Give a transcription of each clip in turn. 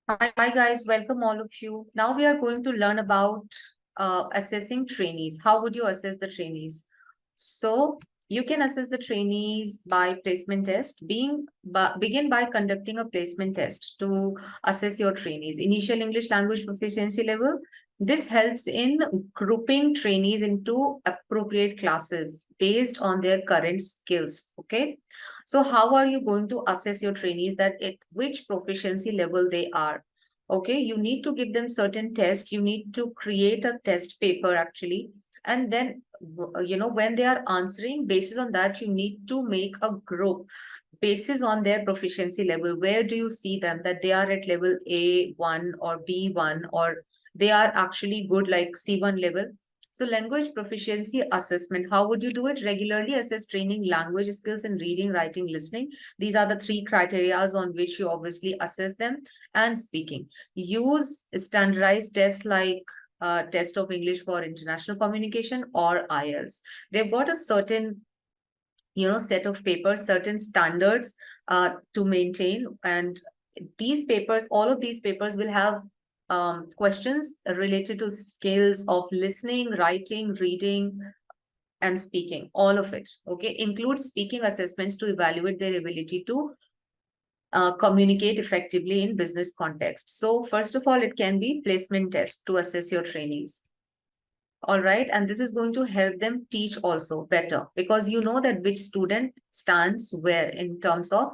Hi guys, welcome all of you. Now we are going to learn about assessing trainees. How would you assess the trainees? So you can assess the trainees by placement test. Begin by conducting a placement test to assess your trainees. Initial English language proficiency level. This helps in grouping trainees into appropriate classes based on their current skills. Okay. So how are you going to assess your trainees that at which proficiency level they are? Okay, you need to give them certain tests. You need to create a test paper actually. And then, when they are answering, basis on that, you need to make a group basis on their proficiency level. Where do you see them that they are at level A1 or B1, or they are actually good like C1 level? So language proficiency assessment, how would you do it? Regularly assess training language skills in reading, writing, listening. These are the three criteria on which you obviously assess them. And speaking. Use standardized tests like test of English for international communication or IELTS. They've got a certain set of papers, certain standards to maintain. And all of these papers will have questions related to skills of listening, writing, reading, and speaking, all of it. Okay, include speaking assessments to evaluate their ability to communicate effectively in business context. So first of all, it can be placement test to assess your trainees. All right. And this is going to help them teach also better because you know that which student stands where in terms of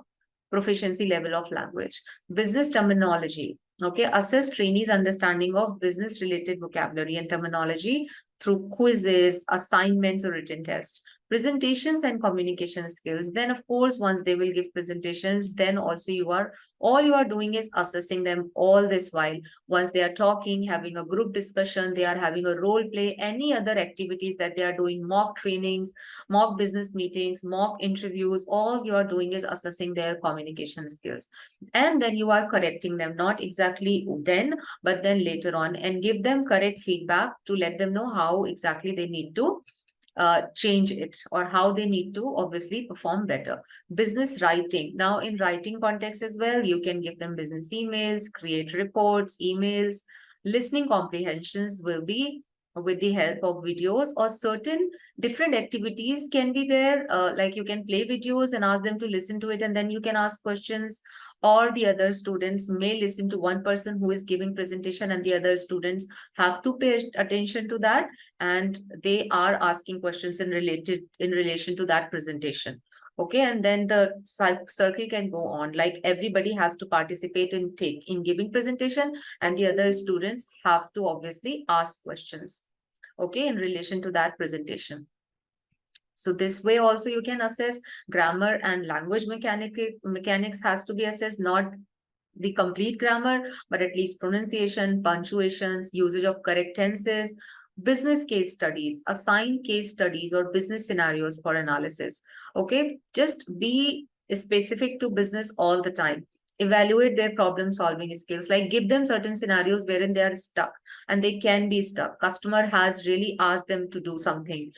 proficiency level of language. Business terminology. Okay. Assess trainees' understanding of business related vocabulary and terminology through quizzes, assignments, or written tests. Presentations and communication skills. Then, of course, once they will give presentations, then also all you are doing is assessing them all this while. Once they are talking, having a group discussion, they are having a role play, any other activities that they are doing, mock trainings, mock business meetings, mock interviews, all you are doing is assessing their communication skills. And then you are correcting them, not exactly then, but then later on, and give them correct feedback to let them know how exactly they need to change it or how they need to obviously perform better. Business writing. Now in writing context as well, you can give them business emails, create reports, emails. Listening comprehensions will be with the help of videos, or certain different activities can be there. Like you can play videos and ask them to listen to it, and then you can ask questions, or the other students may listen to one person who is giving presentation and the other students have to pay attention to that, and they are asking questions in relation to that presentation. Okay, and then the circle can go on, like everybody has to participate in giving presentation, and the other students have to obviously ask questions, okay, in relation to that presentation. So this way also you can assess grammar and language mechanics has to be assessed, not the complete grammar, but at least pronunciation, punctuations, usage of correct tenses. Business case studies, assign case studies or business scenarios for analysis. Okay, just be specific to business all the time. Evaluate their problem solving skills, like give them certain scenarios wherein they are stuck and they can be stuck. Customer has really asked them to do something.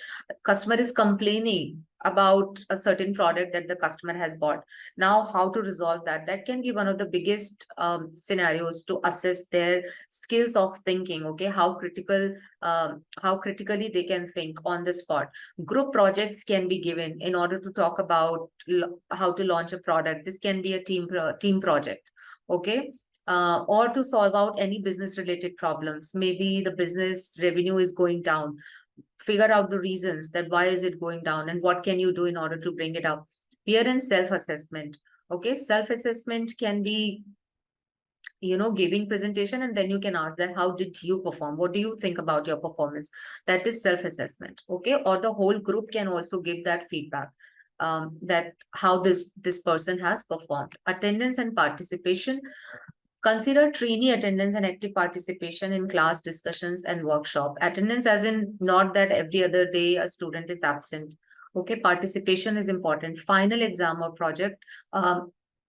Customer is complaining about a certain product that the customer has bought. Now how to resolve that? That can be one of the biggest scenarios to assess their skills of thinking. Okay, how critically they can think on the spot. Group projects can be given in order to talk about how to launch a product. This can be a team project. Okay, or to solve out any business related problems. Maybe the business revenue is going down. Figure out the reasons that why is it going down and what can you do in order to bring it up. Peer and self-assessment. Okay, self-assessment can be giving presentation, and then you can ask that how did you perform, what do you think about your performance? That is self-assessment. Okay, or the whole group can also give that feedback, that how this person has performed. Attendance and participation. Consider trainee attendance and active participation in class discussions and workshop. Attendance as in not that every other day a student is absent. Okay, participation is important. Final exam or project,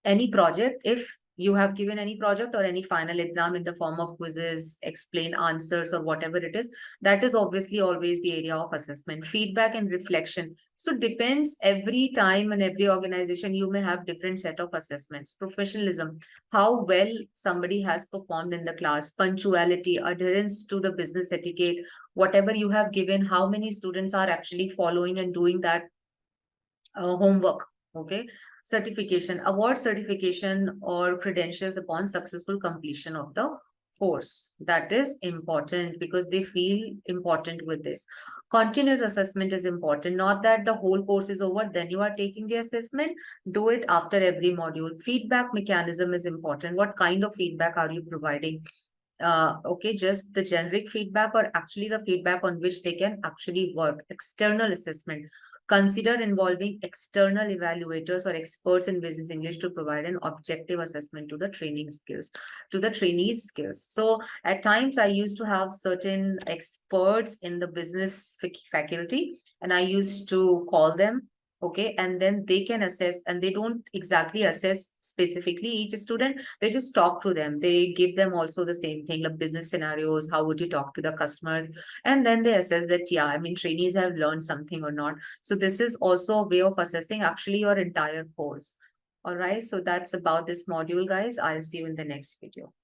any project, if You have given any project or any final exam in the form of quizzes, explain answers, or whatever it is, that is obviously always the area of assessment. Feedback and reflection. So depends, every time and every organization, you may have different set of assessments. Professionalism, how well somebody has performed in the class, punctuality, adherence to the business etiquette, whatever you have given, how many students are actually following and doing that homework. Okay. Certification, award certification or credentials upon successful completion of the course. That is important because they feel important with this. Continuous assessment is important. Not that the whole course is over, then you are taking the assessment. Do it after every module. Feedback mechanism is important. What kind of feedback are you providing? Okay, just the generic feedback or actually the feedback on which they can actually work. External assessment. Consider involving external evaluators or experts in business English to provide an objective assessment to the training skills, to the trainees' skills. So at times I used to have certain experts in the business faculty, and I used to call them. Okay, and then they can assess, and they don't exactly assess specifically each student. They just talk to them. They give them also the same thing, like business scenarios. How would you talk to the customers? And then they assess that, yeah, I mean, trainees have learned something or not. So this is also a way of assessing actually your entire course. All right. So that's about this module, guys. I'll see you in the next video.